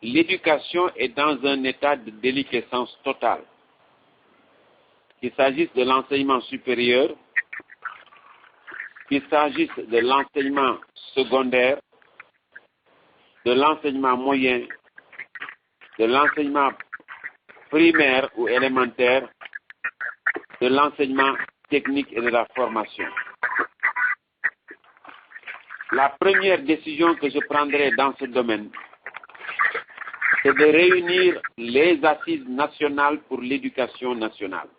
l'éducation est dans un état de déliquescence totale. Qu'il s'agisse de l'enseignement supérieur, qu'il s'agisse de l'enseignement secondaire, de l'enseignement moyen, de l'enseignement primaire ou élémentaire, de l'enseignement technique et de la formation. La première décision que je prendrai dans ce domaine, c'est de réunir les assises nationales pour l'éducation nationale.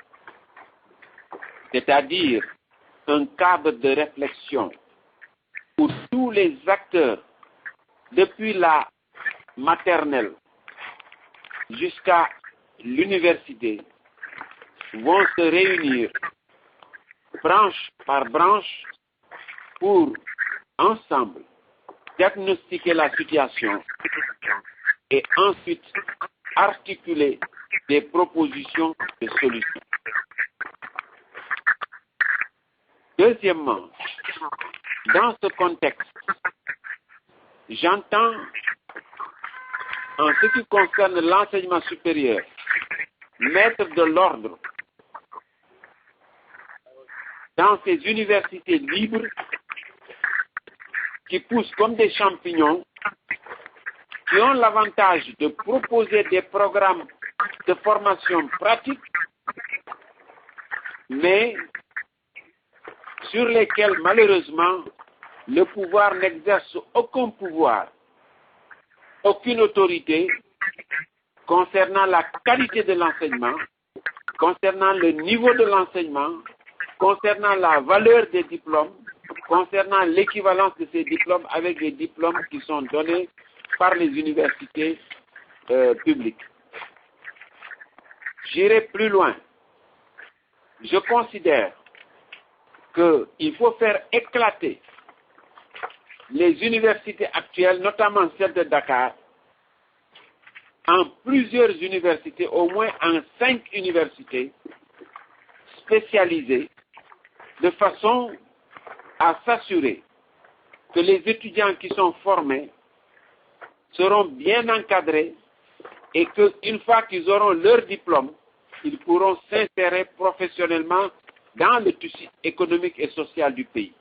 C'est-à-dire un cadre de réflexion où tous les acteurs, depuis la maternelle jusqu'à l'université, vont se réunir branche par branche pour ensemble diagnostiquer la situation et ensuite articuler des propositions de solutions. Deuxièmement, dans ce contexte, j'entends, en ce qui concerne l'enseignement supérieur, mettre de l'ordre dans ces universités libres qui poussent comme des champignons, qui ont l'avantage de proposer des programmes de formation pratique, mais sur lesquels, malheureusement, le pouvoir n'exerce aucun pouvoir, aucune autorité concernant la qualité de l'enseignement, concernant le niveau de l'enseignement, concernant la valeur des diplômes, concernant l'équivalence de ces diplômes avec les diplômes qui sont donnés par les universités publiques. J'irai plus loin. Je considère qu'il faut faire éclater les universités actuelles, notamment celle de Dakar, en plusieurs universités, au moins en 5 universités spécialisées, de façon à s'assurer que les étudiants qui sont formés seront bien encadrés et qu'une fois qu'ils auront leur diplôme, ils pourront s'insérer professionnellement dans le tissu économique et social du pays.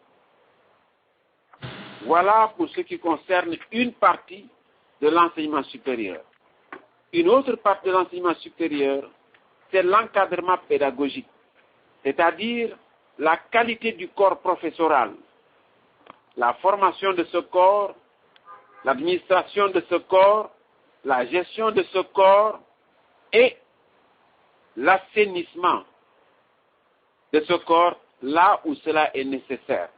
Voilà pour ce qui concerne une partie de l'enseignement supérieur. Une autre partie de l'enseignement supérieur, c'est l'encadrement pédagogique, c'est-à-dire la qualité du corps professoral, la formation de ce corps, l'administration de ce corps, la gestion de ce corps et l'assainissement de ce corps là où cela est nécessaire.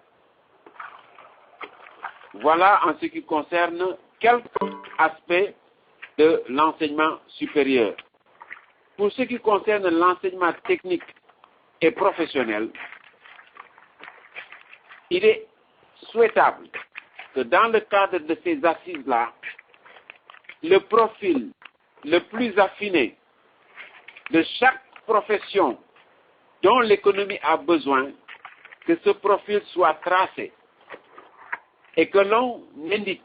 Voilà en ce qui concerne quelques aspects de l'enseignement supérieur. Pour ce qui concerne l'enseignement technique et professionnel, il est souhaitable que dans le cadre de ces assises-là, le profil le plus affiné de chaque profession dont l'économie a besoin, que ce profil soit tracé et que l'on indique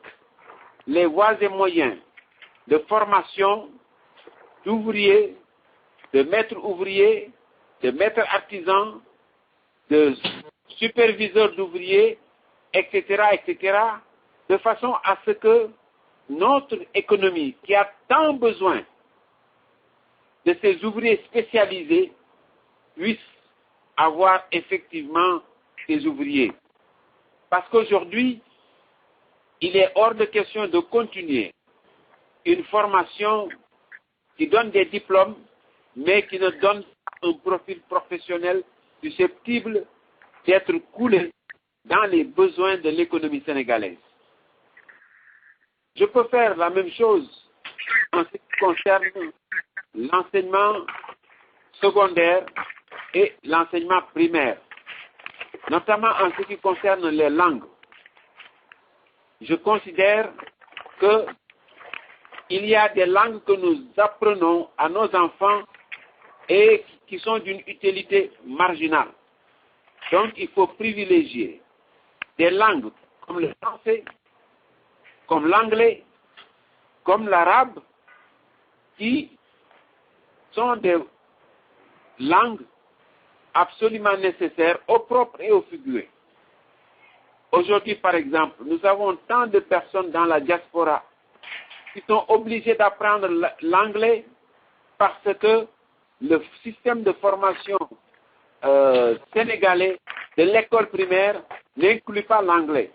les voies et moyens de formation d'ouvriers, de maîtres ouvriers, de maîtres artisans, de superviseurs d'ouvriers, etc., etc., de façon à ce que notre économie, qui a tant besoin de ces ouvriers spécialisés, puisse avoir effectivement ces ouvriers. Parce qu'aujourd'hui, il est hors de question de continuer une formation qui donne des diplômes, mais qui ne donne un profil professionnel susceptible d'être coulé dans les besoins de l'économie sénégalaise. Je peux faire la même chose en ce qui concerne l'enseignement secondaire et l'enseignement primaire, notamment en ce qui concerne les langues. Je considère qu'il y a des langues que nous apprenons à nos enfants et qui sont d'une utilité marginale. Donc, il faut privilégier des langues comme le français, comme l'anglais, comme l'arabe, qui sont des langues absolument nécessaires au propre et au figuré. Aujourd'hui, par exemple, nous avons tant de personnes dans la diaspora qui sont obligées d'apprendre l'anglais parce que le système de formation sénégalais de l'école primaire n'inclut pas l'anglais.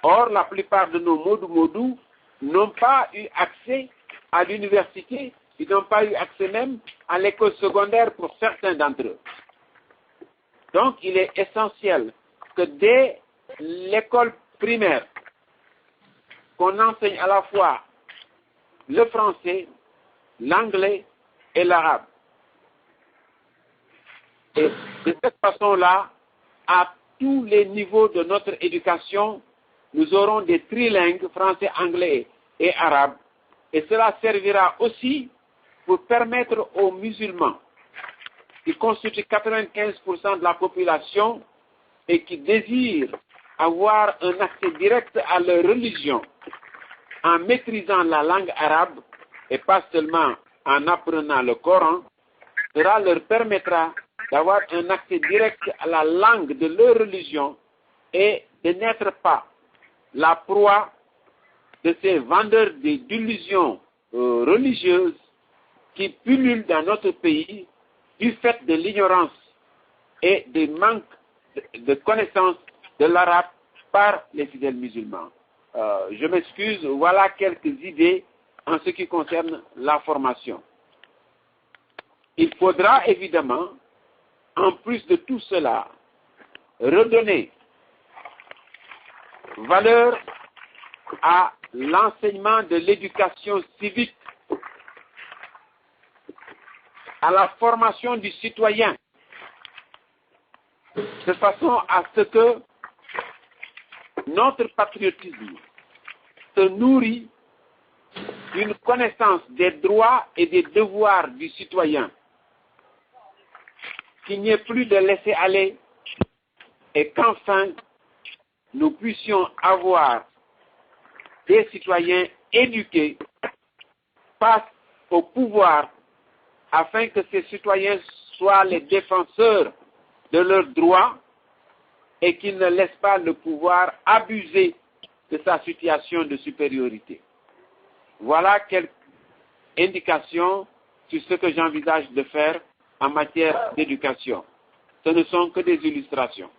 Or, la plupart de nos modou-modou n'ont pas eu accès à l'université, ils n'ont pas eu accès même à l'école secondaire pour certains d'entre eux. Donc, il est essentiel que dès l'école primaire, qu'on enseigne à la fois le français, l'anglais et l'arabe. Et de cette façon-là, à tous les niveaux de notre éducation, nous aurons des trilingues, français, anglais et arabe. Et cela servira aussi pour permettre aux musulmans, qui constituent 95% de la population et qui désirent avoir un accès direct à leur religion en maîtrisant la langue arabe et pas seulement en apprenant le Coran, cela leur permettra d'avoir un accès direct à la langue de leur religion et de n'être pas la proie de ces vendeurs d'illusions religieuses qui pullulent dans notre pays du fait de l'ignorance et du manque de connaissance de l'arabe par les fidèles musulmans. Je m'excuse, voilà quelques idées en ce qui concerne la formation. Il faudra évidemment, en plus de tout cela, redonner valeur à l'enseignement de l'éducation civique, à la formation du citoyen, de façon à ce que notre patriotisme se nourrit d'une connaissance des droits et des devoirs du citoyen, qu'il n'y ait plus de laisser aller et qu'enfin nous puissions avoir des citoyens éduqués face au pouvoir afin que ces citoyens soient les défenseurs de leurs droits et qu'ils ne laissent pas le pouvoir abuser de sa situation de supériorité. Voilà quelques indications sur ce que j'envisage de faire en matière d'éducation. Ce ne sont que des illustrations.